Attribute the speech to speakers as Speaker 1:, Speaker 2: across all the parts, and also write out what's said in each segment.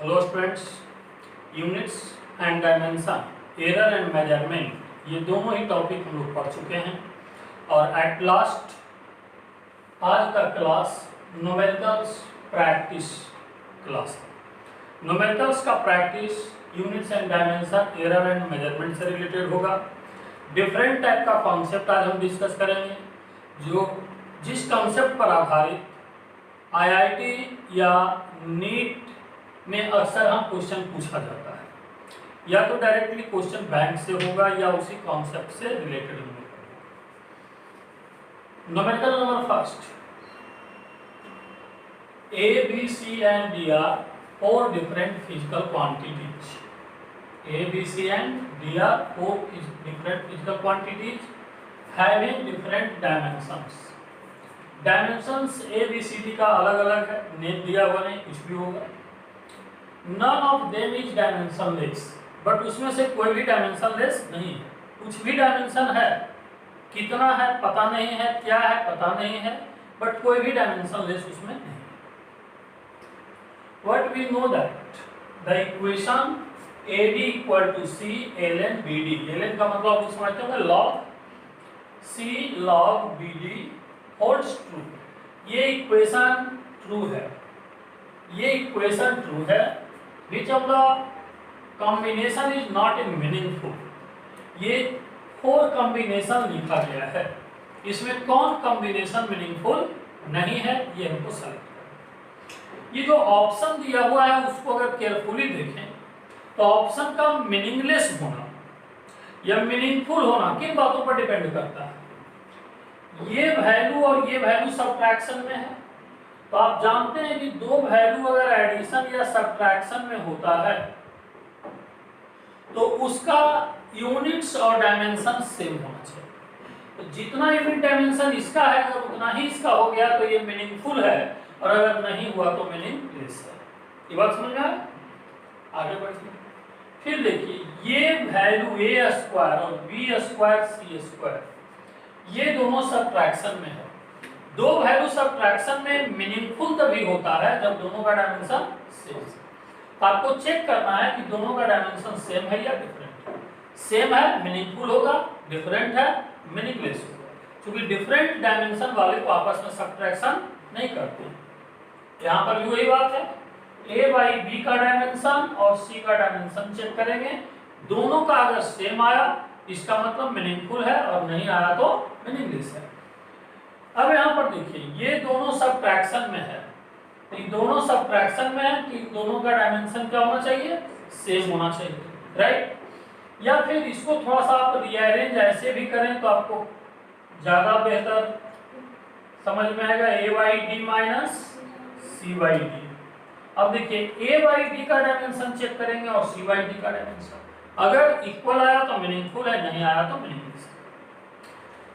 Speaker 1: Hello students, units and dimension, error and measurement, ये दोनों ही topic हम लोग पढ़ चुके हैं। और एट लास्ट आज का क्लास न्यूमेरिकल्स प्रैक्टिस क्लास है। न्यूमेरिकल्स का practice units and dimension, error and measurement से रिलेटेड होगा। डिफरेंट टाइप का कॉन्सेप्ट आज हम डिस्कस करेंगे, जो जिस कॉन्सेप्ट पर आधारित आईआईटी या नीट में अक्सर हम क्वेश्चन पूछा जाता है, या तो डायरेक्टली क्वेश्चन बैंक से होगा या उसी कॉन्सेप्ट से रिलेटेड होगा। Numerical number first, A, B, C and D are four different physical quantities. A, B, C and D are four different physical quantities having different dimensions. Dimensions A, B, C, D का अलग अलग है, name दिया हुआ नहीं, कुछ भी होगा। None of them is dimensionless, but उसमें से कोई भी dimensionless नहीं है। कुछ भी डायमेंशन है, कितना है पता नहीं है, क्या है पता नहीं है, बट कोई भी dimensionless उसमें नहीं। What we know that the equation AD equal to C ln BD, ln का मतलब आप समझते होंगे log C log BD holds true। ये इक्वेशन ट्रू है, ये इक्वेशन ट्रू है। Which of the combination is not in meaningful? ये 4 कॉम्बिनेशन लिखा गया है, इसमें कौन कॉम्बिनेशन मीनिंगफुल नहीं है, ये हमको सेलेक्ट करना। ये जो ऑप्शन दिया हुआ है उसको अगर केयरफुली देखें तो ऑप्शन का मीनिंगलेस होना या मीनिंगफुल होना किन बातों पर डिपेंड करता है। ये वैल्यू और ये वैल्यू सब्ट्रैक्शन में है, तो आप जानते हैं कि दो वैल्यू अगर एडिशन या सब्ट्रैक्शन में होता है तो उसका यूनिट्स और डायमेंशन सेम होना चाहिए। तो जितना यूनिट डायमेंशन इसका है अगर उतना ही इसका हो गया तो ये मीनिंगफुल है, और अगर नहीं हुआ तो मीनिंगलेस है। ये बात समझ में आया? आगे बढ़िए। फिर देखिए, ये वैल्यू ए स्क्वायर और बी स्क्वायर सी स्क्वायर ये दोनों सब्ट्रैक्शन में है। दो वैल्यू सब्ट्रैक्शन में मीनिंगफुल तभी होता है जब दोनों का डायमेंशन सेम है। तो आपको चेक करना है कि दोनों का डायमेंशन सेम है या डिफरेंट है। सेम है मीनिंगफुल होगा, डिफरेंट है मीनिंगलेस होगा। क्योंकि डिफरेंट डायमेंशन वाले को आपस में सब्ट्रैक्शन नहीं करते। यहाँ पर भी वही बात है, a बाई बी का डायमेंशन और c का डायमेंशन चेक करेंगे, दोनों का अगर सेम आया इसका मतलब मीनिंगफुल है, और नहीं आया तो मीनिंगलेस है। अब यहाँ पर देखिए, ये दोनों सब्ट्रैक्शन में है, तो ये दोनों सब्ट्रैक्शन में है कि दोनों का डायमेंशन क्या होना चाहिए, सेम होना चाहिए, राइट। या फिर इसको थोड़ा सा आप रीअरेंज ऐसे भी करें तो आपको ज्यादा बेहतर समझ में आएगा। a by D minus C by D. अब देखिए, a बाई डी का डायमेंशन चेक करेंगे और c बाई डी का डायमेंशन, अगर इक्वल आया तो मीनिंगफुल है, नहीं आया तो मीनिंगलेस है।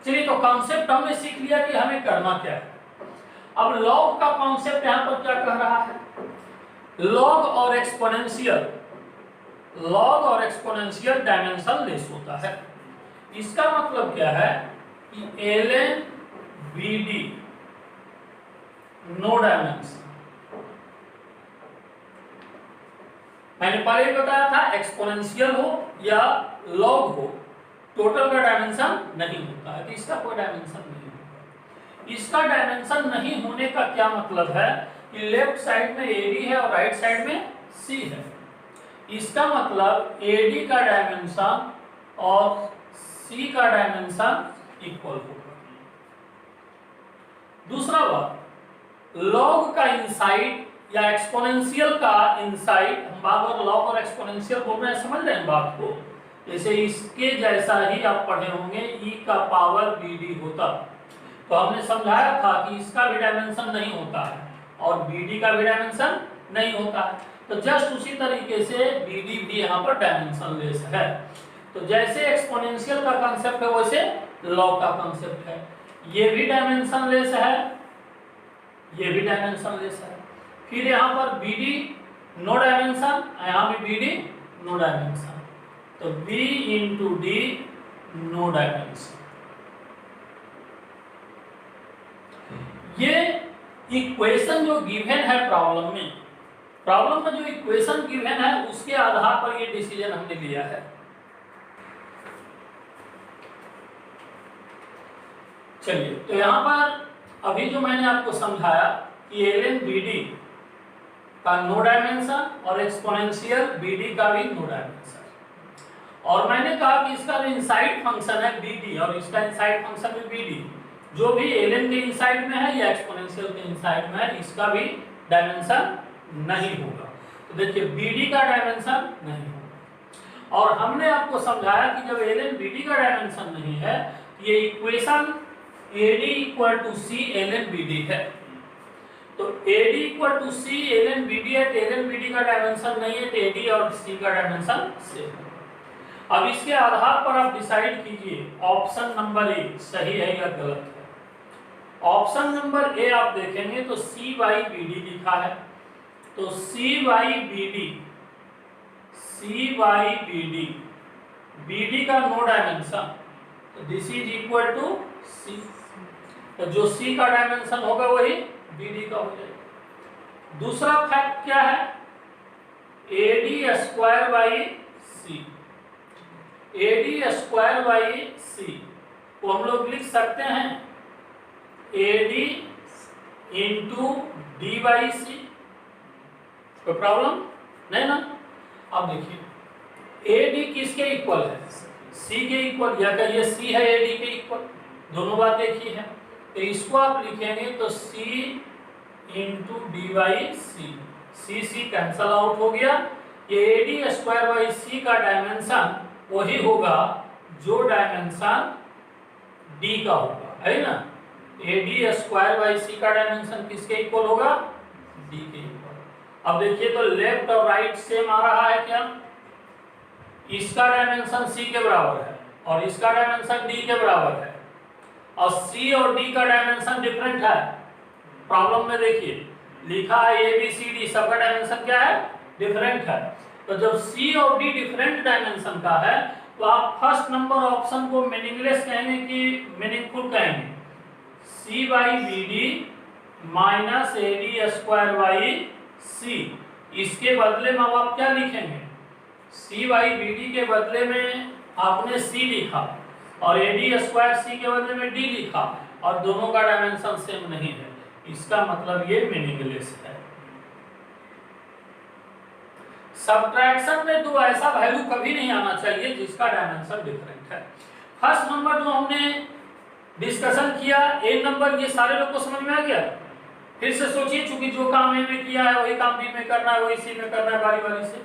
Speaker 1: चलिए, तो कॉन्सेप्ट हमने सीख लिया कि हमें करना क्या है। अब लॉग का कॉन्सेप्ट यहां पर क्या कह रहा है, लॉग और एक्सपोनेंशियल, लॉग और एक्सपोनेंशियल डायमेंशन लेस होता है। इसका मतलब क्या है कि ln BD नो डायमेंशन। मैंने पहले ही बताया था, एक्सपोनेंशियल हो या लॉग हो, टोटल का डायमेंशन नहीं होता है, तो इसका कोई डायमेंशन नहीं होगा। इसका डायमेंशन नहीं होने का क्या मतलब है कि लेफ्ट साइड में AD है और राइट साइड में C है। इसका मतलब AD का डायमेंशन और C का डायमेंशन इक्वल होगा। दूसरा बात, लॉग का इनसाइड या एक्सपोनेंशियल का इनसाइड, हम बार बार लॉग और एक्सपोनेंशियल बोल रहे हैं, समझ रहे हैं बात को। जैसे इसके जैसा ही आप पढ़े होंगे e का पावर BD होता, तो हमने समझाया था कि इसका भी डायमेंशन नहीं होता है और BD का भी डायमेंशन नहीं होता है। तो जस्ट उसी तरीके से BD भी यहाँ पर डायमेंशन लेस है। तो जैसे एक्सपोनेंशियल का कांसेप्ट है वैसे लॉग का कांसेप्ट है। ये भी डायमेंशन लेस है, ये भी डायमेंशन लेस है। फिर यहाँ पर BD नो डायमेंशन, यहाँ भी BD नो डायमेंशन, तो B into D no dimension. ये इक्वेशन जो गिवन है प्रॉब्लम में, प्रॉब्लम में जो इक्वेशन गिवन है उसके आधार पर ये डिसीजन हमने लिया है। चलिए, तो यहाँ पर अभी जो मैंने आपको समझाया कि एलएन बीडी का नो डायमेंशन और एक्सपोनेंशियल बीडी का भी नो डायमेंशन, और मैंने कहा कि इसका जो इनसाइड फंक्शन है बीडी और इसका इनसाइड फंक्शन भी बीडी, जो भी एलएन के इनसाइड में है या एक्सपोनेंशियल के इनसाइड में है, इसका भी डायमेंशन नहीं होगा। तो देखिए बीडी का डायमेंशन नहीं होगा, और हमने आपको समझाया कि जब एलएन बीडी का डायमेंशन नहीं है, ये equation AD equal to C LN BD है। तो AD equal to C LN BD है, तो एलएन बीडी का डायमेंशन नहीं है, तो AD और सी का डायमेंशन सेम है। अब इसके आधार पर आप डिसाइड कीजिए ऑप्शन नंबर ए सही है या गलत है। ऑप्शन नंबर ए आप देखेंगे तो सी बाई बी डी लिखा है, तो C by B D, B D का नो डायमेंशन, तो this is equal to C. तो जो सी का डायमेंशन होगा वही बी डी का हो जाएगा। दूसरा फैक्ट क्या है, AD square by C, AD square by C को हम लोग लिख सकते हैं AD into D by C, कोई प्रॉब्लम नहीं ना। अब देखिए AD किसके इक्वल है, सी के इक्वल, या कहिए सी है AD के इक्वल, दोनों बात एक ही है। तो इसको आप लिखेंगे तो C into D by C, C cancel out हो गया। ये AD स्क्वायर बाई सी का डायमेंशन वही होगा जो डायमेंशन D का होगा, है ना। AD स्क्वायर बाई सी का डायमेंशन किसके इक्वल होगा, D के इक्वल। अब देखिए तो लेफ्ट और राइट सेम आ रहा है क्या, इसका डायमेंशन C के बराबर है और इसका डायमेंशन D के बराबर है, और C और D का डायमेंशन डिफरेंट है। प्रॉब्लम में देखिए लिखा है ABCD, सबका डायमेंशन क्या है, डिफरेंट है। तो जब C और D डिफरेंट डायमेंशन का है तो आप फर्स्ट नंबर ऑप्शन को मीनिंगलेस कहेंगे कि मीनिंगफुल कहेंगे, C by B D minus AD square by C। इसके बदले में अब आप क्या लिखेंगे, C बाई बी डी के बदले में आपने C लिखा और AD स्क्वायर सी के बदले में D लिखा, और दोनों का डायमेंशन सेम नहीं है, इसका मतलब ये मीनिंगलेस है। सब्ट्रैक्शन में तो ऐसा वैल्यू कभी नहीं आना चाहिए जिसका डायमेंशन डिफरेंट है। फर्स्ट नंबर जो हमने डिस्कशन किया, एक नंबर, ये सारे लोग को समझ में आ गया। फिर से सोचिए, चूंकि जो काम ए में किया है वही काम बी में करना है, वही सी में करना है, बारी बारी से।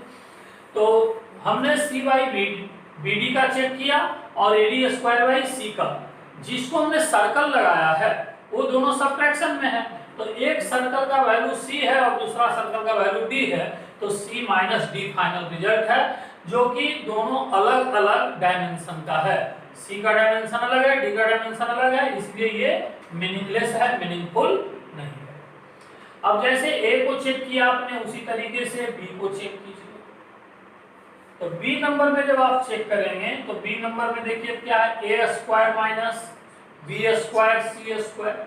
Speaker 1: तो हमने सी बाई बी डी का चेक किया और AD स्क्वायर बाई सी का, जिसको हमने सर्कल लगाया है वो दोनों सब्ट्रैक्शन में है। तो एक सर्कल का वैल्यू C है और दूसरा सर्कल का वैल्यू D है, तो C minus D final result है, जो कि दोनों अलग अलग डायमेंशन का है। C का डायमेंशन अलग है, D का डायमेंशन अलग है, इसलिए ये मीनिंगलेस है, मीनिंगफुल नहीं है। अब जैसे A को चेक किया आपने, उसी तरीके से B को चेक कीजिए। तो B नंबर में जब आप चेक करेंगे तो B नंबर में देखिए क्या है, A square minus B square C square,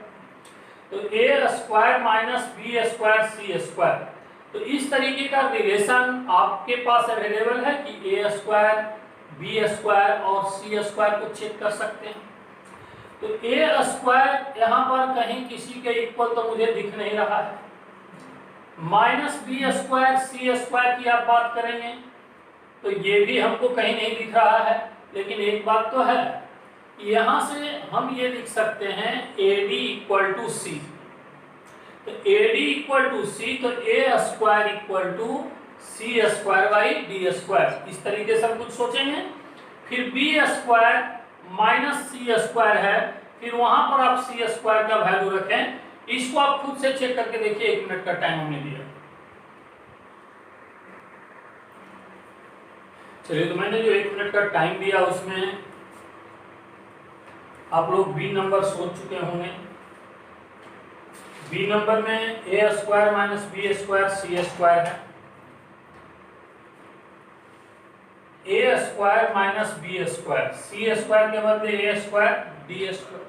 Speaker 1: तो A square minus B square C square. तो इस तरीके का रिलेशन आपके पास अवेलेबल है कि A स्क्वायर B स्क्वायर और C स्क्वायर को चेक कर सकते हैं। तो A स्क्वायर यहाँ पर कहीं किसी के इक्वल तो मुझे दिख नहीं रहा है, minus B square C square की आप बात करेंगे तो ये भी हमको कहीं नहीं दिख रहा है। लेकिन एक बात तो है, यहाँ से हम ये लिख सकते हैं AD इक्वल टू सी। तो AD इक्वल टू सी, तो A square equal to C square by D square, इस तरीके से हम कुछ सोचेंगे। फिर B square minus C square है, फिर वहां पर आप C स्क्वायर का वैल्यू रखें। इसको आप खुद से चेक करके देखिए, 1 मिनट का टाइम हमने दिया। चलिए, तो मैंने जो 1 मिनट का टाइम दिया उसमें आप लोग B नंबर सोच चुके होंगे। B नंबर में A square minus B square C square है, A square minus B square, C square के बदले A स्क्वायर D स्क्वायर।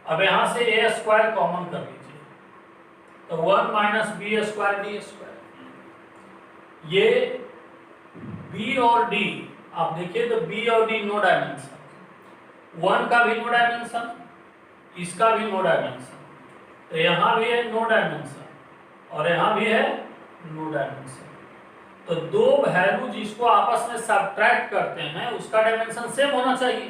Speaker 1: अब यहां से A स्क्वायर कॉमन कर लीजिए, तो 1 minus B square D square. ये बी और डी आप देखिए तो बी और डी नो डायमेंशन, 1 का भी नो डायमेंशन, इसका भी नो डायमेंशन, तो यहाँ भी है नो डायमेंशन और यहाँ भी है नो डायमेंशन। तो दो वैल्यू जिसको आपस में सब्ट्रैक्ट करते हैं उसका डायमेंशन सेम होना चाहिए,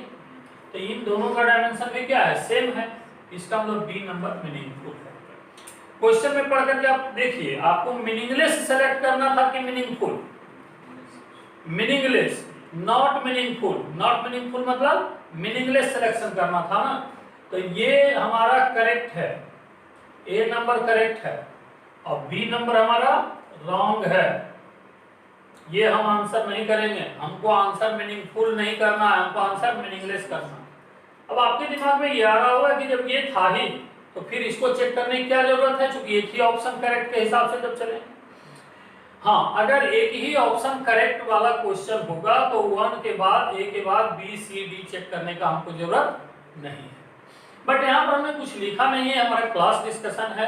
Speaker 1: तो इन दोनों का डायमेंशन भी क्या है, सेम है। इसका मतलब बी नंबर मीनिंगफुल है। क्वेश्चन में पढ़ करके आप देखिए, आपको मीनिंगलेस सेलेक्ट करना था कि meaningful? Meaningless, not meaningful. Not meaningful मतलब मीनिंगलेस सिलेक्शन करना था ना, तो ये हमारा करेक्ट है, ए नंबर करेक्ट है और बी नंबर हमारा रॉन्ग है। ये हम आंसर नहीं करेंगे, हमको आंसर मीनिंगफुल नहीं करना है, हमको आंसर मीनिंगलेस करना है। अब आपके दिमाग में ये आ रहा होगा कि जब ये था ही तो फिर इसको चेक करने की क्या जरूरत है, क्योंकि एक ही ऑप्शन करेक्ट के हिसाब से जब चले। हाँ, अगर एक ही ऑप्शन करेक्ट वाला क्वेश्चन होगा तो 1 के बाद ए के बाद बी सी डी चेक करने का हमको जरूरत नहीं है। बट यहाँ पर हमने कुछ लिखा नहीं है, हमारा क्लास डिस्कशन है,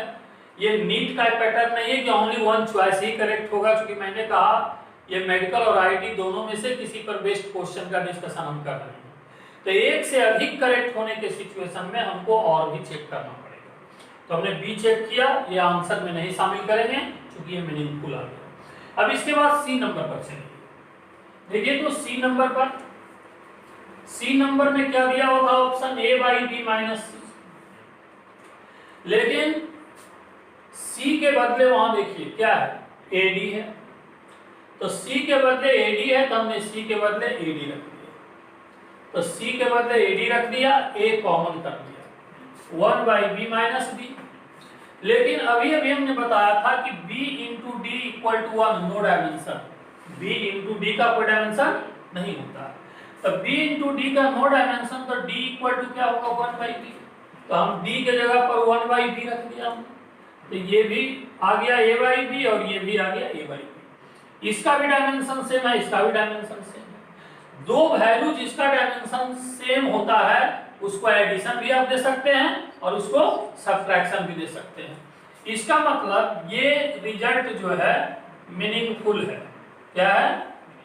Speaker 1: ये नीट का पैटर्न नहीं है कि ओनली 1 चॉइस ही करेक्ट होगा, क्योंकि मैंने कहा ये मेडिकल और आईटी दोनों में से किसी पर बेस्ड क्वेश्चन का डिस्कशन हम कर रहे हैं, तो एक से अधिक करेक्ट होने के सिचुएशन में हमको और भी चेक करना पड़ेगा। तो हमने बी चेक किया, ये आंसर में नहीं शामिल करेंगे क्योंकि ये मीनिंगफुल आ गया। अब इसके बाद सी नंबर पर चलिए, देखिए तो सी नंबर में क्या दिया हुआ था, option A by B minus C, लेकिन सी के बदले वहां देखिए क्या है, ए डी है, तो सी के बदले ए डी है तो हमने सी के बदले ए डी रख दिया, तो सी के बदले ए डी रख दिया, ए कॉमन कर दिया, 1 बाई बी माइनस बी। लेकिन अभी हमने बताया था कि b into D equal to 1, no dimension, b into D का कोई डायमेंशन नहीं होता, तो b इंटू डी का नो डायमेंशन, तो d इक्वल टू क्या होगा, 1 बाई बी, तो हम d के जगह पर 1 बाई बी रख दिया हमने, तो ये भी आ गया a बाई बी और ये भी आ गया a बाई बी। इसका भी डायमेंशन सेम है, इसका भी डायमेंशन सेम है। दो वैल्यू जिसका डायमेंशन सेम होता है उसको एडिशन भी आप दे सकते हैं और उसको सब्ट्रैक्शन भी दे सकते हैं। इसका मतलब ये रिजल्ट जो है मीनिंगफुल है। क्या है,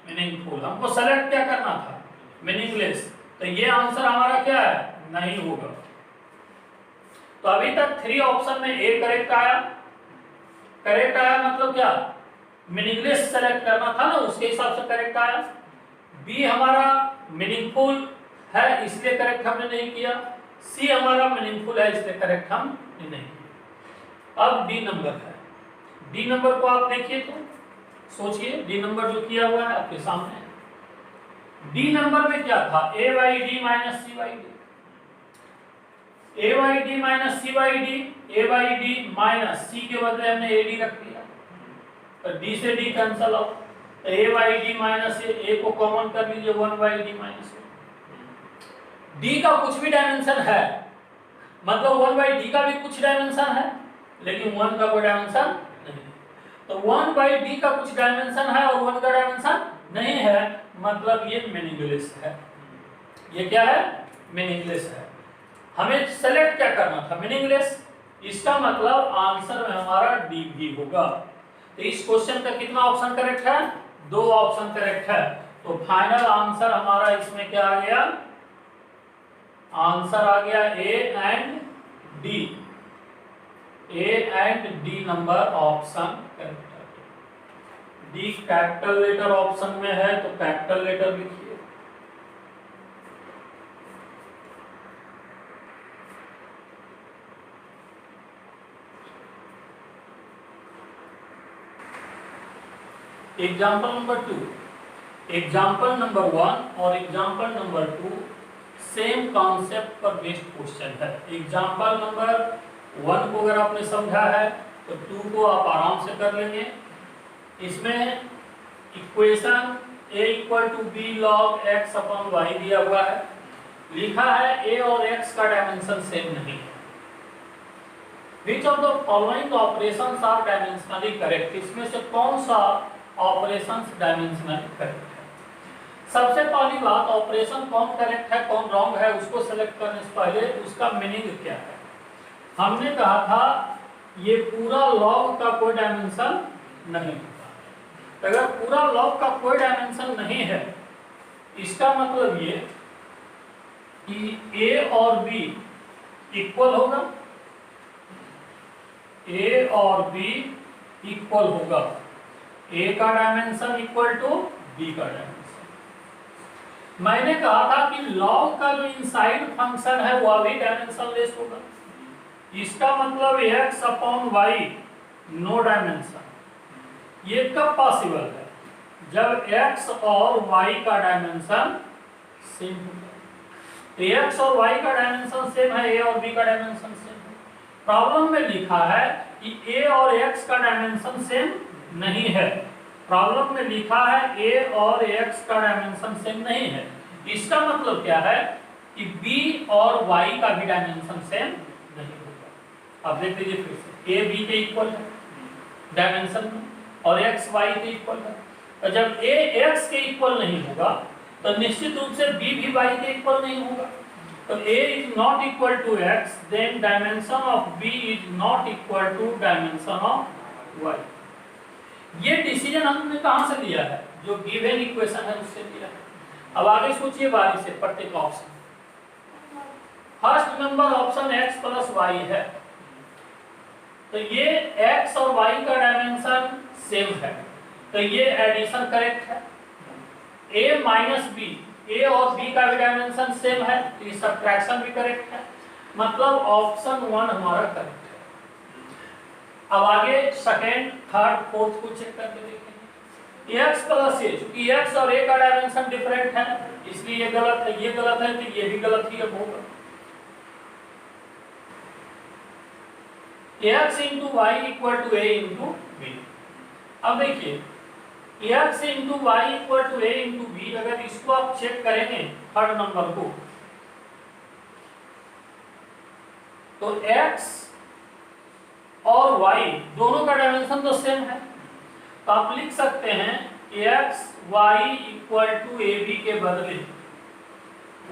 Speaker 1: मीनिंगफुल। हमको सेलेक्ट क्या करना था, मीनिंगलेस, तो ये आंसर हमारा क्या है, नहीं होगा। तो अभी तक 3 ऑप्शन में ए करेक्ट आया, करेक्ट आया मतलब क्या, मीनिंगलेस सेलेक्ट करना था ना, उसके हिसाब से करेक्ट आया। बी हमारा मीनिंगफुल है इसलिए करेक्ट हमने नहीं किया, सी हमारा मीनिंगफुल है इसलिए करेक्ट हम नहीं किया। अब डी नंबर है, डी नंबर को आप देखिए तो सोचिए, डी नंबर जो किया हुआ है आपके सामने, डी नंबर में क्या था, A by D minus C by D, A by D minus C by D, A by D minus C के बदले हमने ए डी रख दिया, तो डी से डी कैंसल आउट, तो ए बाई डी माइनस ए को कॉमन कर लीजिए, 1 by D minus A. D का कुछ भी डायमेंशन है, मतलब 1 बाई डी का भी कुछ डायमेंशन है लेकिन 1 का कोई डायमेंशन नहीं, तो 1 बाई डी का कुछ डायमेंशन है और 1 का डायमेंशन नहीं है, मतलब ये मीनिंगलेस है। ये क्या है, मीनिंगलेस है। हमें सेलेक्ट क्या करना था, मीनिंगलेस, इसका मतलब आंसर में हमारा डी भी होगा। तो इस क्वेश्चन का कितना ऑप्शन करेक्ट है, 2 ऑप्शन करेक्ट है, तो फाइनल आंसर हमारा इसमें क्या आ गया, आंसर आ गया A and D, A and D number option correct है। डी कैपिटल लेटर ऑप्शन में है तो कैपिटल लेटर लिखिए, एग्जाम्पल नंबर 2, एग्जाम्पल नंबर 1 और एग्जाम्पल नंबर 2 सेम कॉन्सेप्ट पर बेस्ड क्वेश्चन है। एग्जाम्पल नंबर 1 को अगर आपने समझा है तो 2 को आप आराम से कर लेंगे। इसमें equation a equal to B log x upon Y दिया हुआ है, लिखा है a और x का डायमेंशन सेम नहीं है। Which of the following operations are dimensionally correct? इसमें से कौन सा ऑपरेशंस डायमेंशनली करेक्ट है? सबसे पहली बात, ऑपरेशन कौन करेक्ट है कौन रॉन्ग है उसको सेलेक्ट करने से पहले उसका मीनिंग क्या है। हमने कहा था ये पूरा लॉग का कोई डायमेंशन नहीं होता। अगर पूरा लॉग का कोई डायमेंशन नहीं है, इसका मतलब ये कि a और b इक्वल होगा, a और b इक्वल होगा, a का डायमेंशन इक्वल टू b का डायमेंशन। मैंने कहा था कि लॉग का जो इनसाइड फंक्शन है वह भी डायमेंशनलेस होगा। इसका मतलब x upon y no dimension. ये कब पॉसिबल है? जब x और y का डायमेंशन सेम होगा। तो x और y का डायमेंशन सेम है, a और b का डायमेंशन सेम है। प्रॉब्लम में लिखा है कि a और x का डायमेंशन सेम नहीं है। प्रॉब्लम में लिखा है a और x का डायमेंशन सेम नहीं है। इसका मतलब क्या है कि b और y का भी डायमेंशन सेम नहीं होगा। अब देख लीजिए फिर से, a b के इक्वल है डायमेंशन में और x y के इक्वल है। तो जब a x के इक्वल नहीं होगा तो निश्चित रूप से b भी y के इक्वल नहीं होगा। तो a is not equal to x, then dimension of b is not equal to dimension of y। ये डिसीजन हमने कहां से लिया है? जो गिवन इक्वेशन है उससे लिया है। अब आगे सोचिए बारी से प्रत्येक option. First number option x plus Y है, तो ये x और y का डायमेंशन सेम है, तो ये एडिशन करेक्ट है। a माइनस बी, a और b का भी डायमेंशन सेम है, तो ये सब्ट्रैक्शन भी करेक्ट है। मतलब ऑप्शन 1 हमारा करेक्ट है। अब आगे सेकेंड, थर्ड, फोर्थ को चेक करके देखेंगे। x प्लस a, क्योंकि x और a का डायमेंशन डिफरेंट है इसलिए ये गलत है, ये गलत है तो ये भी गलत ही होगा। x into Y equal to a into b। अब देखिए x into Y equal to a into b, अगर इसको आप चेक करेंगे थर्ड नंबर को, तो x और y दोनों का डायमेंशन तो सेम है, तो आप लिख सकते हैं x y equal to A B के बदले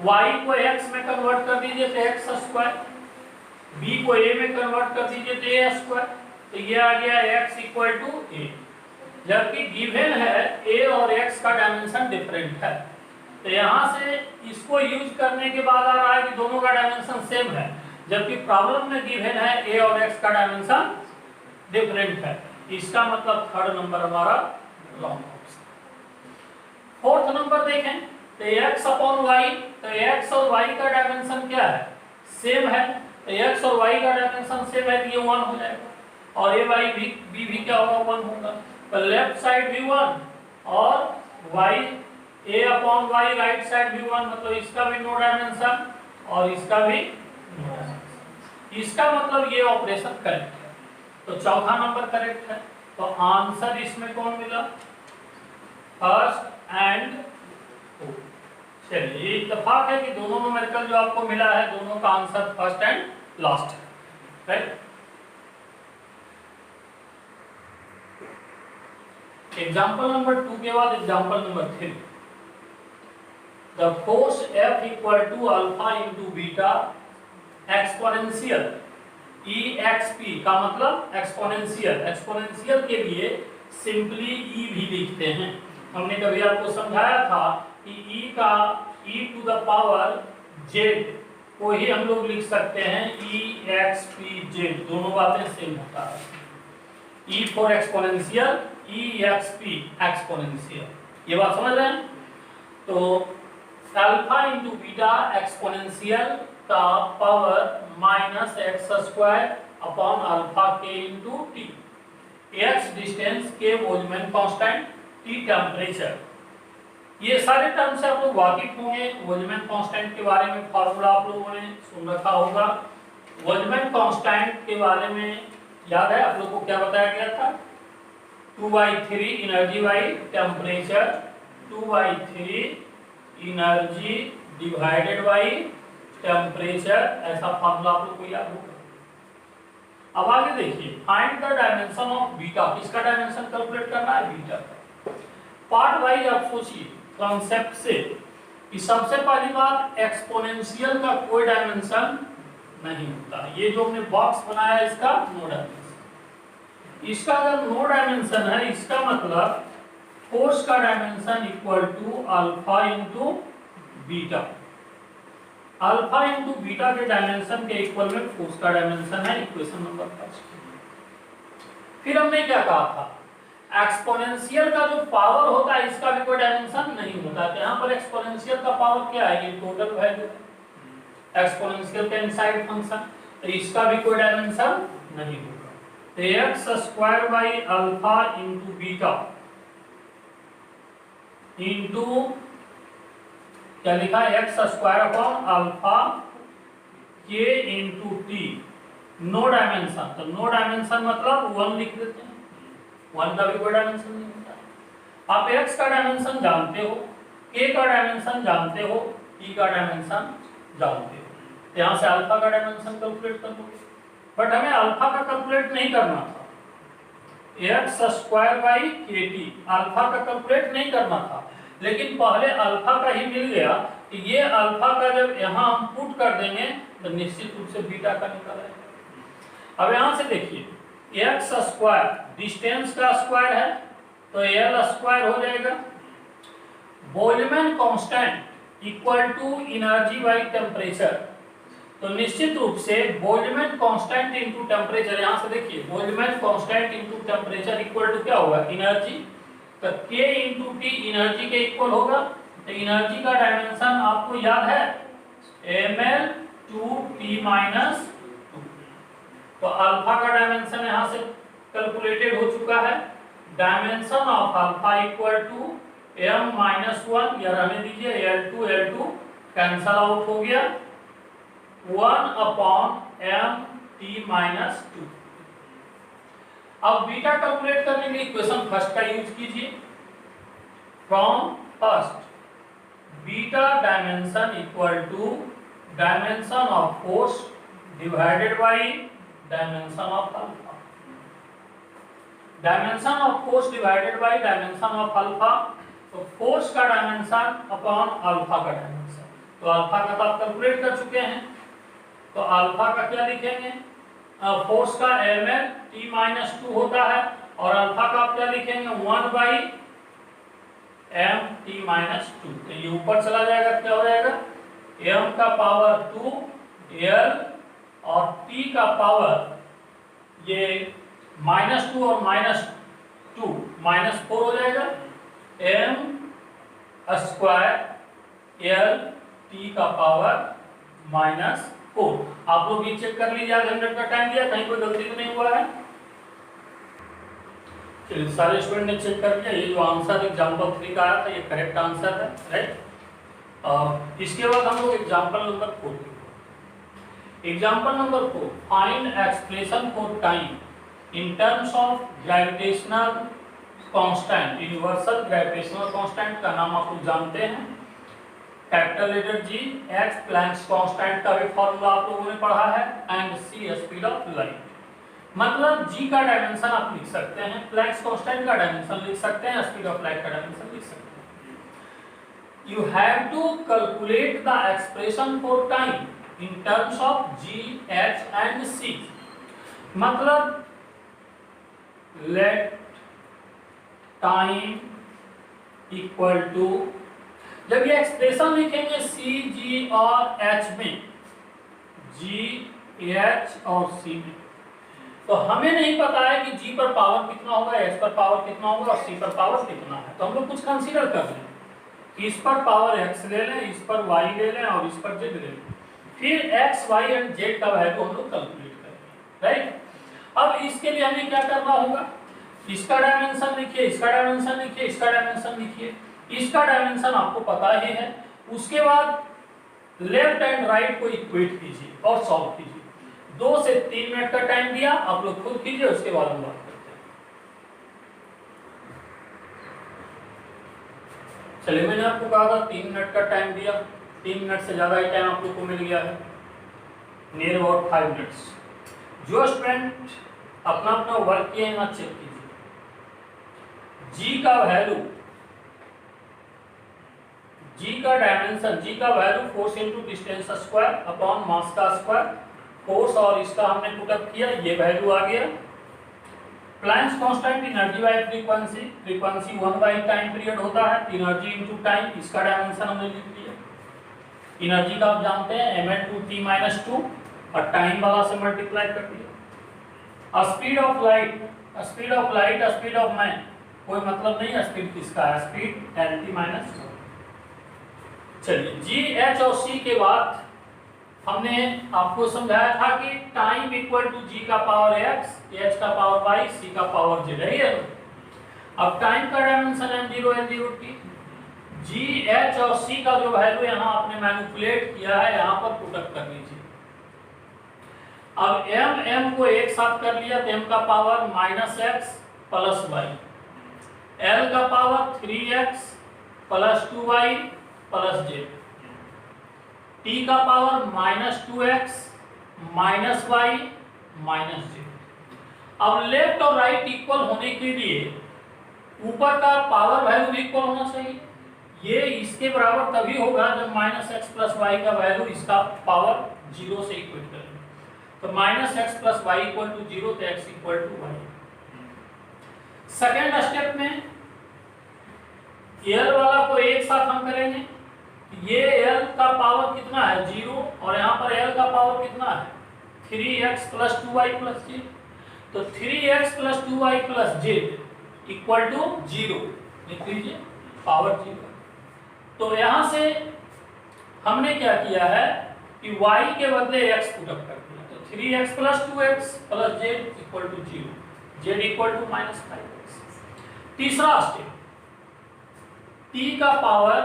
Speaker 1: y को x में कन्वर्ट कर दीजिए तो x स्क्वायर, b को a में कन्वर्ट कर दीजिए तो a स्क्वायर, तो ये आ गया x इक्वल टू a। जबकि गिवन है a और x का डायमेंशन डिफरेंट है, तो यहाँ से इसको यूज करने के बाद आ रहा है कि दोनों का डायमेंशन सेम है, जबकि प्रॉब्लम में गिवन है a और x का डायमेंशन डिफरेंट है। इसका मतलब थर्ड नंबर हमारा रॉन्ग ऑप्शन। फोर्थ नंबर देखें तो x अपॉन y, तो x और y का डायमेंशन क्या है? सेम है, तो x और y का डायमेंशन सेम है, ये 1 हो जाएगा और a y भी क्या होगा? 1 होगा। तो लेफ्ट साइड भी 1 और y a upon y right side भी 1, मतलब इसका भी नो डायमेंशन और इसका भी नो डायमेंशन। इसका मतलब ये ऑपरेशन करेक्ट है, तो चौथा नंबर करेक्ट है। तो आंसर इसमें कौन मिला? First and fourth. चलिए इत्तेफाक है कि दोनों न्यूमेरिकल जो आपको मिला है दोनों का आंसर फर्स्ट एंड लास्ट है, राइट। एग्जाम्पल नंबर 2 के बाद example number 3। The force F equal to alpha into beta exponential EXP का मतलब एक्सपोनेंशियल। एक्सपोनेंशियल के लिए सिंपली E भी लिखते हैं। हमने कभी आपको समझाया था कि E का e to the power z को ही हम लोग लिख सकते हैं EXPZ, दोनों बातें सेम होता है। E for exponential, EXP exponential, ये बात समझ रहे हैं? तो अल्फा इंटू बीटा एक्सपोनेंशियल का power minus x square upon alpha के इंटू टी। एक्स डिस्टेंस, के बोल्ट्जमैन कांस्टेंट, टी टेम्परेचर, ये सारे टर्म से आप लोग वाकिफ होंगे। बोल्ट्जमैन कांस्टेंट के बारे में फार्मूला आप लोगों ने सुन रखा होगा। बोल्ट्जमैन कांस्टेंट के बारे में याद है आप लोग को क्या बताया गया था? 2/3 energy by temperature, 2/3 energy divided by temperature, ऐसा फार्मूला आप लोग को याद होगा। अब आगे देखिए, find the dimension of beta. किसका डायमेंशन कैलकुलेट करना है? बीटा का। पार्ट वाइज आप सोचिए कॉन्सेप्ट से कि सबसे पहली बात एक्सपोनेंशियल का कोई डायमेंशन नहीं होता। ये जो हमने बॉक्स बनाया है इसका नो डायमेंशन। इसका अगर नो डायमेंशन है, इसका मतलब फोर्स का dimension equal to alpha into beta. Alpha into beta के डायमेंशन के इक्वल में फोर्स का डायमेंशन है, इक्वेशन नंबर 5। फिर हमने क्या कहा था, एक्सपोनेंशियल का जो पावर होता है इसका भी कोई डायमेंशन नहीं होता। तो यहाँ पर एक्सपोनेंशियल का पावर क्या है, ये टोटल वैल्यू एक्सपोनेंशियल का इनसाइड फंक्शन, तो इसका भी कोई डायमेंशन नहीं होगा। तो x square by alpha into beta into क्या लिखा है, एक्स स्क्वायर अपॉन अल्फा के इंटू टी, नो डायमेंशन। तो नो डायमेंशन मतलब 1 लिख देते हैं, 1 का भी कोई डायमेंशन नहीं होता। आप x का डायमेंशन जानते हो, k का डायमेंशन जानते हो, t का डायमेंशन जानते हो, यहाँ से अल्फा का डायमेंशन कैलकुलेट कर लो। बट हमें अल्फा का कैलकुलेट नहीं करना था, एक्स स्क्वायर बाई के टी अल्फा का कैलकुलेट नहीं करना था, लेकिन पहले अल्फा का ही मिल गया कि ये अल्फा का जब यहाँ हम पुट कर देंगे तो निश्चित रूप से बीटा का निकल आएगा। अब यहाँ से देखिए एक्स स्क्वायर डिस्टेंस का स्क्वायर है तो एल स्क्वायर हो जाएगा, Boltzmann constant equal to energy by temperature. तो निश्चित रूप से बोल्ट्जमैन कांस्टेंट इनटू टेम्परेचर, यहां से देखिए Boltzmann constant into temperature equal to क्या होगा, एनर्जी। तो K इनटू T एनर्जी के इक्वल होगा। तो एनर्जी का डायमेंशन आपको याद है ml 2T माइनस 2। तो अल्फा का डायमेंशन यहां से कैलकुलेटेड हो चुका है। Dimension of alpha equal to m minus 1, या रहने दीजिए L2 कैंसल आउट हो गया, 1 अपॉन m t माइनस 2। अब बीटा कैलकुलेट करने के लिए इक्वेशन फर्स्ट का यूज कीजिए। From first beta dimension equal to dimension of force divided by dimension of alpha. Dimension of force divided by dimension of alpha, तो force का dimension upon alpha का dimension. तो alpha का तो आप calculate कर चुके हैं, तो अल्फा का क्या लिखेंगे, फोर्स का ml t माइनस 2 होता है, और अल्फा का आप क्या लिखेंगे 1 बाई m t माइनस 2। तो ये ऊपर चला जाएगा, क्या हो जाएगा m का पावर 2 l और t का पावर ये माइनस 2 और माइनस 2 माइनस 4 हो जाएगा, m स्क्वायर l t का पावर माइनस 4। आप लोग ये चेक कर लीजिए, आधे मिनट का टाइम दिया, कहीं कोई गलती तो नहीं हुआ है। चलिए सारे स्टूडेंट ने चेक कर लिया, ये जो आंसर एग्जांपल 3 का आया था ये करेक्ट आंसर है, राइट। इसके बाद हम लोग एग्जांपल नंबर 4 देखो। Example number 4, find expression for time in terms of gravitational constant. Universal gravitational constant का नाम आप लोग जानते हैं, capital letter G, X Planck's constant का भी फॉर्मूला आप लोगों ने पढ़ा है, and C speed of light. मतलब G का डायमेंशन आप लिख सकते हैं, प्लैंक्स कांस्टेंट का डायमेंशन लिख सकते हैं, स्पीड ऑफ लाइट का डायमेंशन लिख सकते हैं। You have to calculate the expression for time in terms of G, H and C। मतलब लेट टाइम इक्वल टू, जब ये एक्सप्रेशन लिखेंगे C, G और H में, G, H और C में, तो हमें नहीं पता है कि G पर पावर कितना होगा, H पर पावर कितना होगा और C पर पावर कितना है। तो हम लोग कुछ कंसीडर कर लें, इस पर पावर X ले लें, इस पर Y ले लें और इस पर Z ले लें, फिर X, Y एंड Z का वैल्यू हम लोग कैलकुलेट करेंगे, राइट। अब इसके लिए हमें क्या करना होगा, इसका डायमेंशन लिखिए, इसका डायमेंशन लिखिए, इसका डायमेंशन लिखिए, इसका डायमेंशन आपको पता ही है। उसके बाद लेफ्ट एंड राइट को इक्वेट कीजिए और सॉल्व कीजिए। 2 से 3 मिनट का टाइम दिया, आप लोग खुद कीजिए, उसके बाद हम बात करते हैं। चलिए मैंने आपको कहा था 3 मिनट का टाइम दिया, 3 मिनट से ज्यादा ही टाइम आप लोग को मिल गया है, नियर अबाउट 5 मिनट्स। जो स्टूडेंट अपना अपना वर्क किए हैं ना चेक कीजिए। G का वैल्यू, G का डायमेंशन, G का value force into distance square upon mass का स्क्वायर, फोर्स और इसका हमने पुटअप किया, ये वैल्यू आ गया। Planck's constant energy by frequency, frequency 1 by time period होता है, एनर्जी इनटू टाइम, इसका डायमेंशन हमने लिख लिया। एनर्जी का आप जानते हैं mL/t-2 और टाइम वाला से मल्टीप्लाई कर दिया। Speed of light, speed of light, speed of man, कोई मतलब नहीं है स्पीड किसका है, स्पीड LT-1। चलिए जी, एच और सी के बाद हमने आपको समझाया था कि टाइम इक्वल टू जी का पावर एक्स, एच का पावर वाई, सी का पावर जेड है। अब टाइम का डायमेंशन m0 n0 t, जी एच और सी का जो वैल्यू यहाँ आपने मैनिपुलेट किया है यहाँ पर पुटअप कर लीजिए। अब m को एक साथ कर लिया तो m का power -x plus y, l का power 3x plus 2y plus z, t का power -2x minus y minus z। अब लेफ्ट और राइट इक्वल होने के लिए ऊपर का पावर वैल्यू भी इक्वल होना चाहिए। ये इसके बराबर तभी होगा जब -x प्लस y का वैल्यू इसका पावर 0 से इक्वल करें। तो -x plus y equal to 0 तो x equal to y। Second step में L वाला को एक साथ हम करेंगे। ये L का पावर कितना है 0 और यहाँ पर L का पावर कितना है 3x plus 2y plus z। तो 3x plus 2y plus z equal to 0 लिख लीजिए, पावर 0। तो यहाँ से हमने क्या किया है कि y के बदले x पुटअप कर दिया। तो 3x plus 2x plus z equal to 0, z equal to -5x। तीसरा स्टेप, t का पावर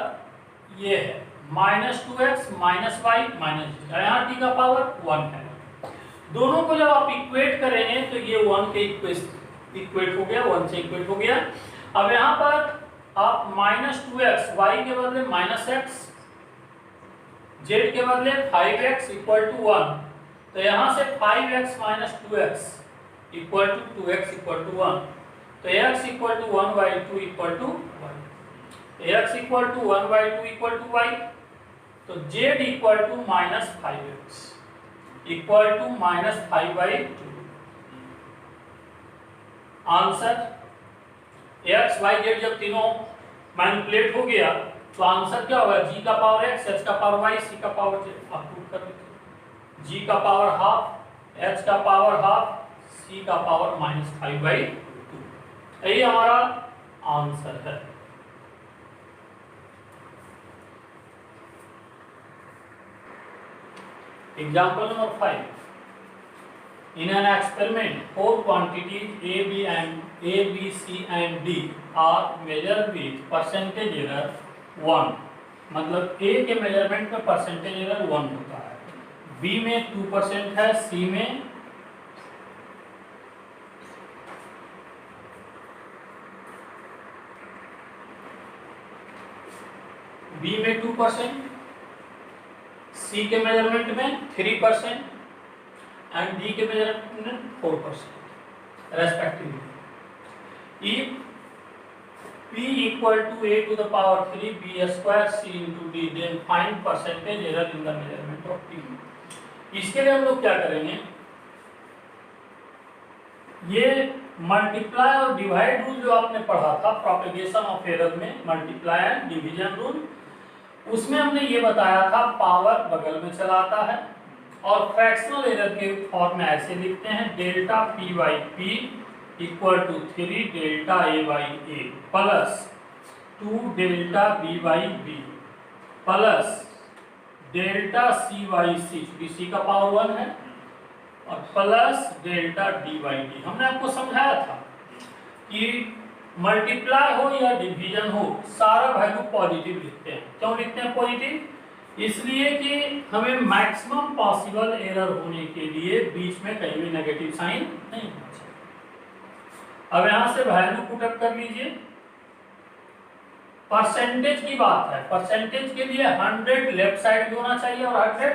Speaker 1: ये है -2x minus y minus z, यहाँ t का पावर 1 है। दोनों को जब आप इक्वेट करेंगे तो ये 1 के इक्वेट हो गया, 1 से इक्वेट हो गया। अब यहाँ पर आप -2x, y के बदले -x, z के बदले 5x इक्वल टू 1। तो यहाँ से 5x minus 2x equal to 2x equal to 1। तो x equal to 1/2 equal to y, x equal to 1/2 equal to y। तो z equal to -5x equal to -5/2। Answer x y z जब तीनों manipulate हो गया तो answer क्या होगा, g का पावर x, h का पावर y, c का पावर z। आप प्रूव कर लीजिए, g का पावर हाफ, h का पावर हाफ, c का पावर -5/2। यही हमारा आंसर है। Example number 5. In an experiment, 4 quantities A, B, C and D are measured with percentage error 1। मतलब A के मेजरमेंट में परसेंटेज एरर 1 होता है, B में 2% है, C में B में 2%, C के मेजरमेंट में 3% एंड D के मेजरमेंट में 4% respectively. If P equal to A to the power 3 B square C into D, then find percentage error in the measurement of P। इसके लिए हम लोग क्या करेंगे, ये मल्टीप्लाई और डिवाइड रूल जो आपने पढ़ा था प्रोपेगेशन ऑफ एरर में, मल्टीप्लाई एंड डिवीजन रूल, उसमें हमने ये बताया था पावर बगल में चला आता है और फ्रैक्शनल एरर के फॉर्म में ऐसे लिखते हैं, delta P by P equal to 3 delta A by A plus 2 delta B by B plus delta C by C, क्योंकि C का पावर 1 है, और plus delta D by D। हमने आपको समझाया था कि मल्टीप्लाई हो या डिवीजन हो सारा वैल्यू पॉजिटिव लिखते हैं। क्यों लिखते हैं पॉजिटिव? इसलिए कि हमें मैक्सिमम पॉसिबल एरर होने के लिए बीच में कहीं भी नेगेटिव साइन नहीं होना चाहिए। अब यहां से वैल्यू पुटअप कर लीजिए। परसेंटेज की बात है, परसेंटेज के लिए 100 लेफ्ट साइड भी होना चाहिए और 100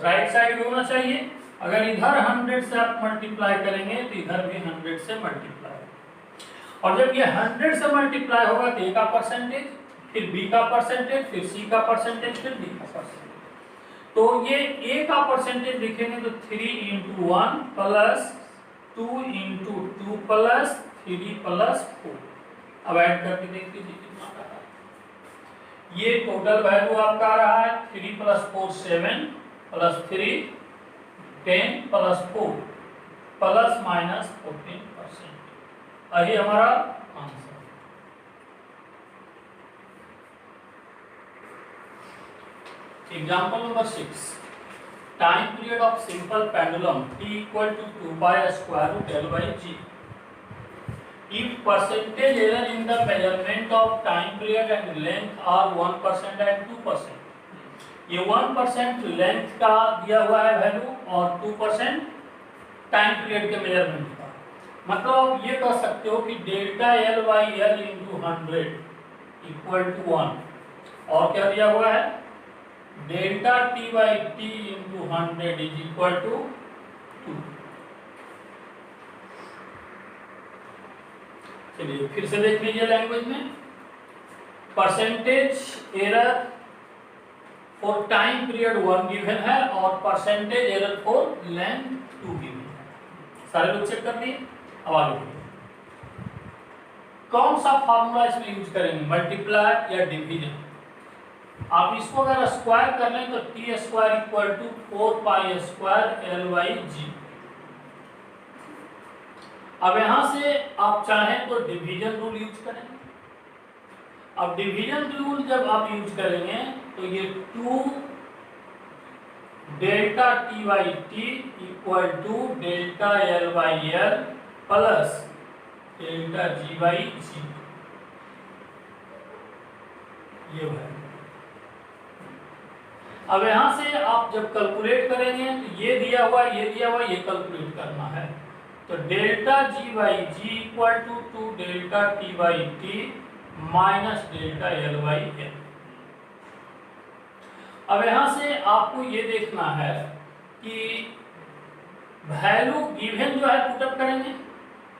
Speaker 1: राइट साइड भी होना चाहिए। अगर इधर 100 से आप मल्टीप्लाई करेंगे तो इधर भी 100 से मल्टीप्लाई, और जब ये 100 से मल्टीप्लाई होगा तो A का परसेंटेज, फिर B का परसेंटेज, फिर C का परसेंटेज, फिर D का परसेंटेज। तो ये A का परसेंटेज लिखेंगे तो 3 × 1 प्लस 2 इंटू 2 प्लस 3 प्लस 4। अब ऐड करके देख लीजिए कितना आ रहा है। ये टोटल वैल्यू आपका आ रहा है 3 plus 4 7 plus 3 10 plus 4 plus minus 14%। यही हमारा answer. Example number 6, time period of simple pendulum t equal to 2 by square root L by G. If percentage error in the measurement of time period and length are 1% and 2%. ये 1% length का दिया हुआ है value और 2% time period के measurement का। मतलब आप ये कह सकते हो कि delta L by L into 100 equal to 1, और क्या दिया हुआ है delta T by T into 100 is equal to 2। चलिए फिर से देख लीजिए लैंग्वेज में। Percentage error for time period 1 given है और percentage error for length 2 given है। सारे लोग चेक कर लिए। अब आगे कौन सा फार्मूला इसमें यूज करेंगे, मल्टीप्लाई या डिवीजन। आप इसको अगर स्क्वायर कर लें तो T square equal to 4 pi square L by G. अब यहां से आप चाहें तो डिवीजन रूल यूज करेंगे। अब डिवीजन रूल जब आप यूज करेंगे तो ये 2 delta T by T equal to delta L by L plus delta G by G, ये है। अब यहां से आप जब कैलकुलेट करेंगे तो ये दिया हुआ ये कैलकुलेट करना है। तो delta G by G equal to 2 delta T by T minus delta L by L. अब यहां से आपको ये देखना है कि वैल्यू गिवन जो है पुटअप करेंगे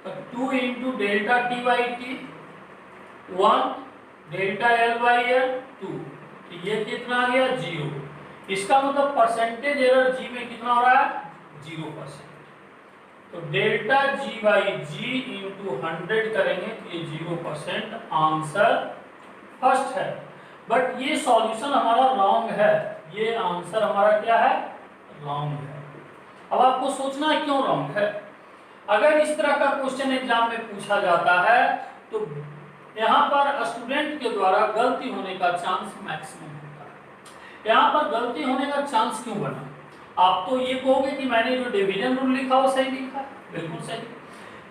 Speaker 1: तो 2 into delta T by T 1 delta L by L 2, तो ये कितना आ गया 0। इसका मतलब परसेंटेज एरर जी में कितना हो रहा है 0%। तो delta G by G into 100 करेंगे तो ये 0% आंसर फर्स्ट है। बट ये सॉल्यूशन हमारा रॉन्ग है, ये आंसर हमारा क्या है रॉन्ग है। अब आपको सोचना है क्यों रॉन्ग है। अगर इस तरह का क्वेश्चन एग्जाम में पूछा जाता है तो यहाँ पर स्टूडेंट के द्वारा गलती होने का चांस मैक्सिमम होता है। यहाँ पर गलती होने का चांस क्यों बना, आप तो ये कहोगे कि मैंने जो डिवीजन रूल लिखा वो सही लिखा, बिल्कुल सही।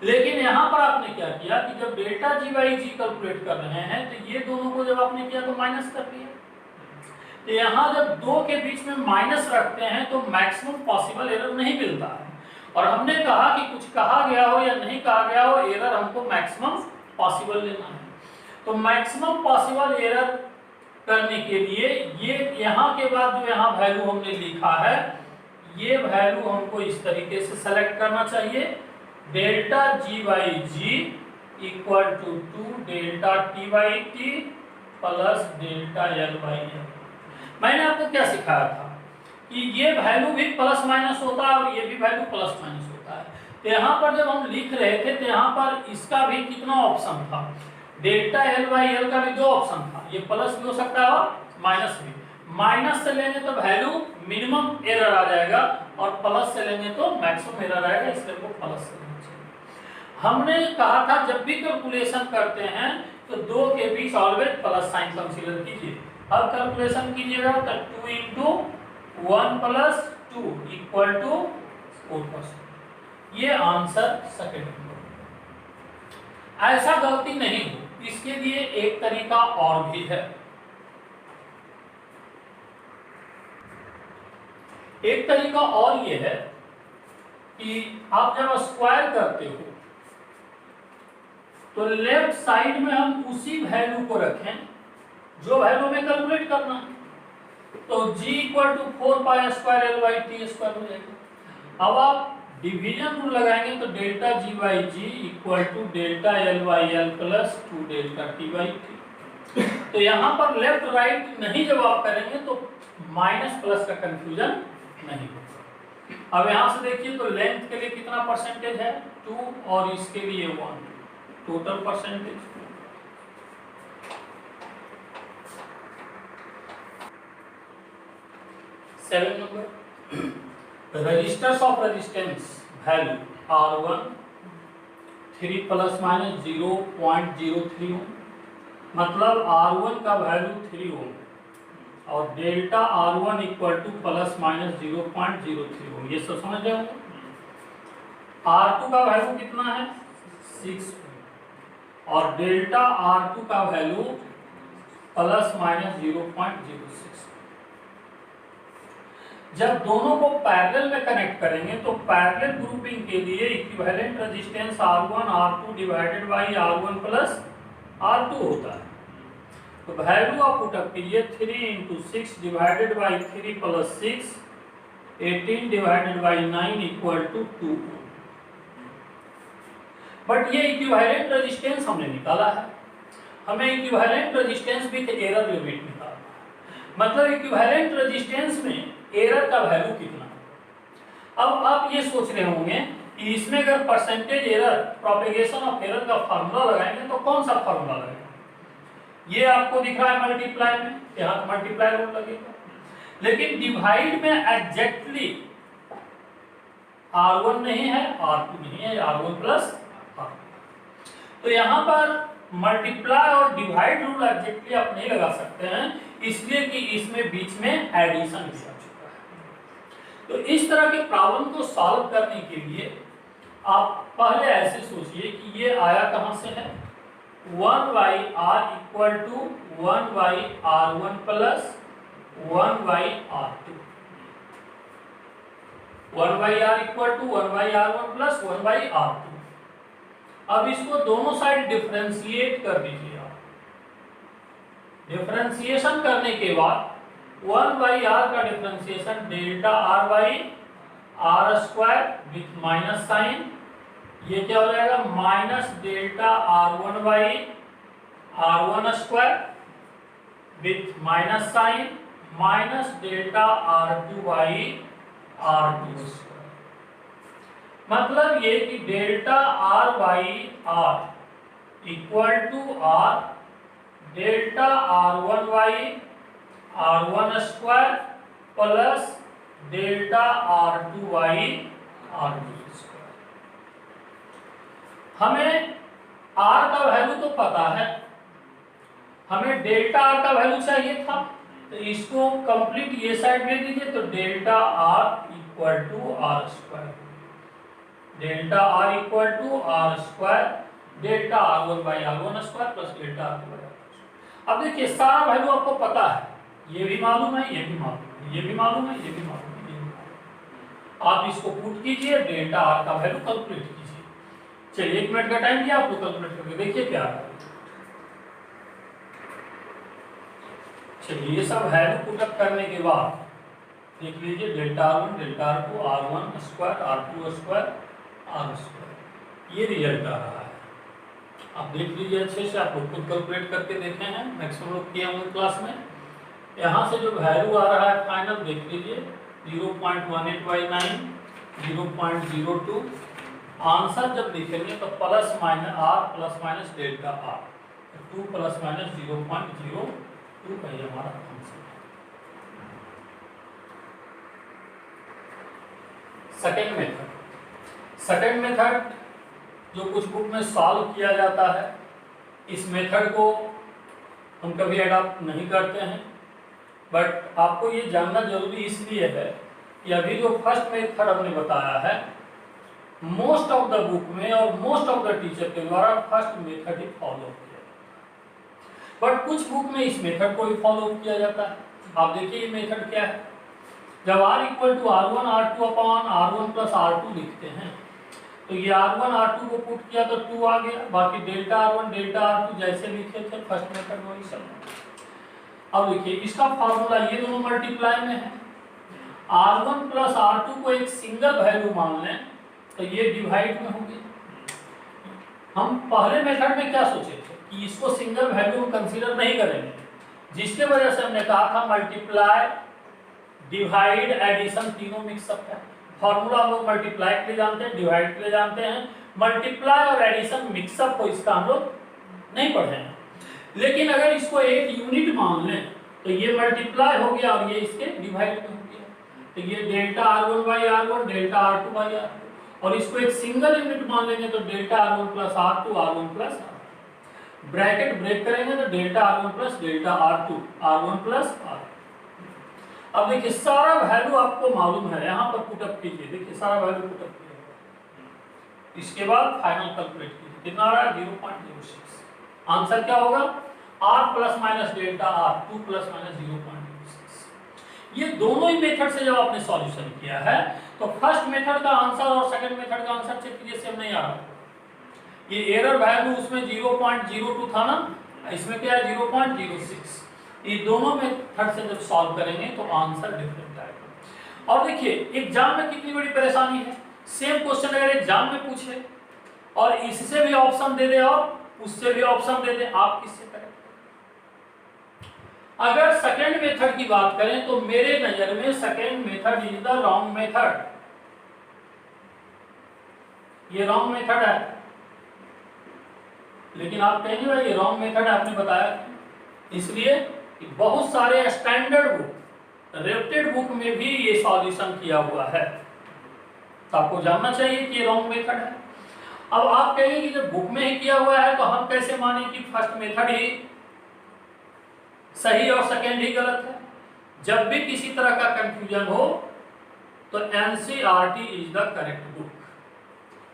Speaker 1: लेकिन यहाँ पर आपने क्या किया कि जब delta G by G calculate कर रहे हैं तो ये दोनों को जब आपने किया तो माइनस कर दिया। तो यहाँ जब दो के बीच में माइनस रखते हैं तो मैक्सिमम पॉसिबल एरर नहीं मिलता है। और हमने कहा कि कुछ कहा गया हो या नहीं कहा गया हो, एरर हमको मैक्सिमम पॉसिबल लेना है। तो मैक्सिमम पॉसिबल एरर करने के लिए ये यहाँ के बाद जो यहाँ वैल्यू हमने लिखा है ये वैल्यू हमको इस तरीके से सेलेक्ट करना चाहिए। Delta G by G equal to 2 delta T by T plus delta L by L. मैंने आपको क्या सिखाया था कि ये वैल्यू भी प्लस माइनस होता है और ये भी वैल्यू प्लस माइनस होता है। तो यहाँ पर जब हम लिख रहे थे तो यहाँ पर इसका भी कितना ऑप्शन था, डेल्टा एल बाई एल का भी 2 ऑप्शन था, ये प्लस भी हो सकता है और माइनस भी। माइनस से लेंगे तो वैल्यू मिनिमम एरर आ जाएगा और प्लस से लेंगे तो मैक्सिमम एरर आएगा, इसलिए वो प्लस से लेना चाहिए। हमने कहा था जब भी कैलकुलेशन करते हैं तो 2 के बीच ऑलवेज प्लस साइन कंसीडर कीजिए। अब कैलकुलेशन कीजिएगा तो 2 इंटू 1 प्लस 2 इक्वल टू 4%। ये आंसर सेकंड नंबर। ऐसा गलती नहीं हो, इसके लिए एक तरीका और भी है। एक तरीका और ये है कि आप जब स्क्वायर करते हो तो लेफ्ट साइड में हम उसी वैल्यू को रखें जो वैल्यू में कैलकुलेट करना है। तो g equal to 4 pi square L by T square हो जाएगा। अब आप डिवीजन रूल लगाएंगे तो delta G by G equal to delta L by L plus 2 delta T by T. तो यहाँ पर लेफ्ट राइट नहीं जब आप करेंगे तो माइनस प्लस का कंफ्यूजन नहीं होगा। अब यहाँ से देखिए तो लेंथ के लिए कितना परसेंटेज है 2 और इसके लिए 1, total percentage. Seven number, registers of resistance value R1 3 plus minus 0.03 ohm, मतलब R1 का वैल्यू 3 ओम और delta R1 equal to plus minus 0.03 ohm, ये सब समझ रहे होंगे। R2 का वैल्यू कितना है 6 और डेल्टा R2 का वैल्यू प्लस माइनस 0.06। जब दोनों को पैरेलल में कनेक्ट करेंगे तो पैरेलल ग्रुपिंग के लिए equivalent resistance R1 R2 divided by R1 plus R2 होता है। तो वैल्यू आप पुटअप कीजिए 3 into 6 divided by 3 plus 6 18 divided by 9 equal to 2। But ये इक्विवेलेंट रेजिस्टेंस हमने निकाला है, हमें equivalent resistance with error limit निकालना है, मतलब इक्विवेलेंट रेजिस्टेंस में एरर का वैल्यू कितना है। अब आप ये सोच रहे होंगे कि इसमें अगर percentage error propagation of error का फार्मूला लगाएंगे तो कौन सा फार्मूला लगेगा, ये आपको दिख रहा है मल्टीप्लाई में, यहाँ मल्टीप्लाई रूल लगेगा, लेकिन डिवाइड में एग्जैक्टली R1 नहीं है R2 नहीं है, R1 प्लस R2। तो यहाँ पर मल्टीप्लाई और डिवाइड रूल एग्जैक्टली आप नहीं लगा सकते हैं, इसलिए कि इसमें बीच में एडिशन भी आ चुका है। तो इस तरह के प्रॉब्लम को सॉल्व करने के लिए आप पहले ऐसे सोचिए कि ये आया कहां से है, 1 by R equal to 1 by R1 plus 1 by R2, 1 by R equal to 1 by R1 plus 1 by R2। अब इसको दोनों साइड डिफरेंशिएट कर दीजिए आप। डिफरेंशिएशन करने के बाद 1 बाई R का differentiation delta R by R square with minus sign, ये क्या हो जाएगा minus delta R1 by R1 square with minus sign minus delta R2 by R2 square. मतलब ये कि delta R by R equal to R delta R1 by R1 square plus delta R2 by R2 square. हमें R का value तो पता है, हमें delta R का वैल्यू चाहिए था, तो इसको कंप्लीट ये साइड ले दीजिए, तो delta R equal to R square, delta R equal to R square delta R1 by R1 square plus delta R2 by R2। अब देखिए सारा वैल्यू आपको पता है, ये भी मालूम है, ये भी मालूम है, ये भी मालूम है, ये भी मालूम है, ये भी मालूम है। आप इसको पुट कीजिए, डेल्टा R का वैल्यू कैलकुलेट कीजिए। चलिए 1 मिनट का टाइम दिया आपको, कैलकुलेट करके देखिए क्या आ रहा है। चलिए ये सब वैल्यू पुट अप करने के बाद देख लीजिए delta R1 delta R2 R1 square R2 square R square, ये रिजल्ट आ रहा है। आप देख लीजिए अच्छे से, आप लोग खुद कैलकुलेट करके देखे हैं, मैक्सिमम लोग किए होंगे क्लास में। यहाँ से जो वैल्यू आ रहा है फाइनल देख लीजिए 0.18/9 0.02। आंसर जब लिखेंगे तो plus minus R plus minus delta R, 2 plus minus 0.02 का ये हमारा आंसर है। सेकेंड मेथड जो कुछ बुक में सॉल्व किया जाता है, इस मेथड को हम कभी अडॉप्ट नहीं करते हैं, बट आपको ये जानना जरूरी इसलिए है कि अभी जो फर्स्ट मेथड हमने बताया है, मोस्ट ऑफ द बुक में और मोस्ट ऑफ द टीचर के द्वारा फर्स्ट मेथड ही फॉलो किया, बट कुछ बुक में इस मेथड को भी फॉलो किया जाता है। आप देखिए ये मेथड क्या है, जब R equal to R1 R2 upon R1 plus R2 लिखते हैं, तो ये R1 R2 को पुट किया तो 2 आ गया, बाकी डेल्टा R1 डेल्टा R2 जैसे लिखे थे फर्स्ट मेथड वही सब। अब देखिए इसका फार्मूला, ये दोनों मल्टीप्लाई में है, R1 प्लस R2 को एक सिंगल वैल्यू मान लें तो ये डिवाइड में होगी। हम पहले मेथड में क्या सोचे थे कि इसको सिंगल वैल्यू हम कंसीडर नहीं करेंगे, जिसके वजह से हमने कहा था मल्टीप्लाई डिवाइड एडिशन तीनों मिक्सअप है, फॉर्मूला हम लोग मल्टीप्लाई के लिए जानते हैं, डिवाइड के लिए जानते हैं। मल्टीप्लाई और एडिशन मिक्सअप को इसका हम लोग नहीं पढ़े हैं। लेकिन अगर इसको एक यूनिट मान लें तो ये मल्टीप्लाई हो गया और ये इसके डिवाइड में हो गया, तो ये delta R1 by R1 delta R2 by R2। और इसको एक सिंगल यूनिट मान लेंगे तो delta R1 plus R2 R1 plus R2। Bracket break करेंगे तो delta R1 plus delta R2 R1 plus R2। अब देखिए सारा वैल्यू आपको मालूम है, यहाँ पर पुटअप कीजिए, देखिए सारा वैल्यू पुटअप कीजिए, इसके बाद फाइनल कैलकुलेट कीजिए, कितना आ रहा है 0.06। आंसर क्या होगा R plus minus delta R2 plus minus 0.06। ये दोनों ही मेथड से जब आपने सॉल्यूशन किया है तो फर्स्ट मेथड का आंसर और सेकंड मेथड का आंसर चेक कीजिए, सेम नहीं आ रहा। ये एरर वैल्यू उसमें 0.02 था ना, इसमें क्या है 0.06। ये दोनों मेथड से जब सॉल्व करेंगे तो आंसर डिफरेंट आएगा। और देखिए एग्जाम में कितनी बड़ी परेशानी है, सेम क्वेश्चन अगर एग्जाम में पूछे और इससे भी ऑप्शन दे दे और उससे भी ऑप्शन दे दे, आप किससे करें? अगर सेकेंड मेथड की बात करें तो मेरे नजर में second method is the wrong method. ये रॉन्ग मेथड है, लेकिन आप कहेंगे भाई ये रॉन्ग मेथड है, आपने बताया इसलिए कि बहुत सारे स्टैंडर्ड बुक, रेप्यूटेड बुक में भी ये सॉल्यूशन किया हुआ है, तो आपको जानना चाहिए कि ये रॉन्ग मेथड है। अब आप कहेंगे कि जब बुक में ही किया हुआ है तो हम कैसे माने कि फर्स्ट मेथड ही सही और सेकेंड ही गलत है? जब भी किसी तरह का कंफ्यूजन हो तो NCERT is the correct book.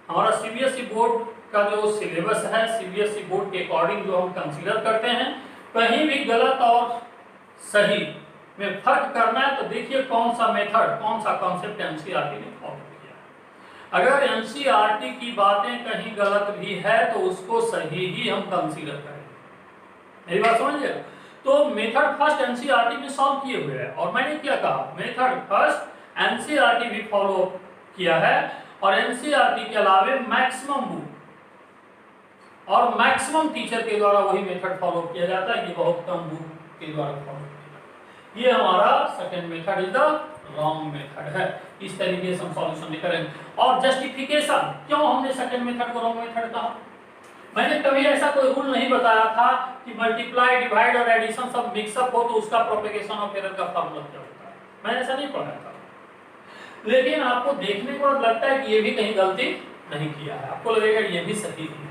Speaker 1: हमारा सीबीएसई बोर्ड का जो सिलेबस है, सीबीएसई बोर्ड के अकॉर्डिंग जो हम कंसीडर करते हैं, कहीं भी गलत और सही में फर्क करना है तो देखिए कौन सा मेथड, कौन सा कॉन्सेप्ट एनसीईआरटी ने फॉलो किया है। अगर एनसीईआरटी की बातें कहीं गलत भी है तो उसको सही ही हम कंसीडर करेंगे। मेरी बात समझिए। तो मेथड फर्स्ट एनसीईआरटी में सॉल्व किए हुए हैं और मैंने क्या कहा, मेथड फर्स्ट एनसीईआरटी भी फॉलो किया है और एनसीईआरटी के अलावे मैक्सिमम बुक और मैक्सिमम टीचर के द्वारा वही मेथड फॉलो किया जाता है, ये बहुत कम बुक के द्वारा फॉलो किया जाता है। ये हमारा second method is the wrong method है। इस तरीके से हम सॉल्यूशन नहीं करेंगे। और जस्टिफिकेशन, क्यों हमने सेकंड मेथड को रॉन्ग मेथड कहा? मैंने कभी ऐसा कोई रूल नहीं बताया था कि मल्टीप्लाई, डिवाइड और एडिशन सब मिक्सअप हो तो उसका प्रोपेगेशन ऑफ एरर का फॉर्मूला क्या होता है, मैंने ऐसा नहीं पढ़ाया था। लेकिन आपको देखने के बाद लगता है कि ये भी कहीं गलती नहीं किया है, आपको लगेगा ये भी सही है,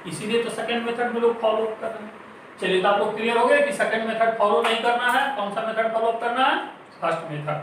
Speaker 1: इसीलिए तो सेकंड मेथड में लोग फॉलो कर रहे हैं। चलिए तो आपको क्लियर हो गया कि सेकंड मेथड फॉलो नहीं करना है, कौन सा मेथड फॉलो करना है, फर्स्ट मेथड।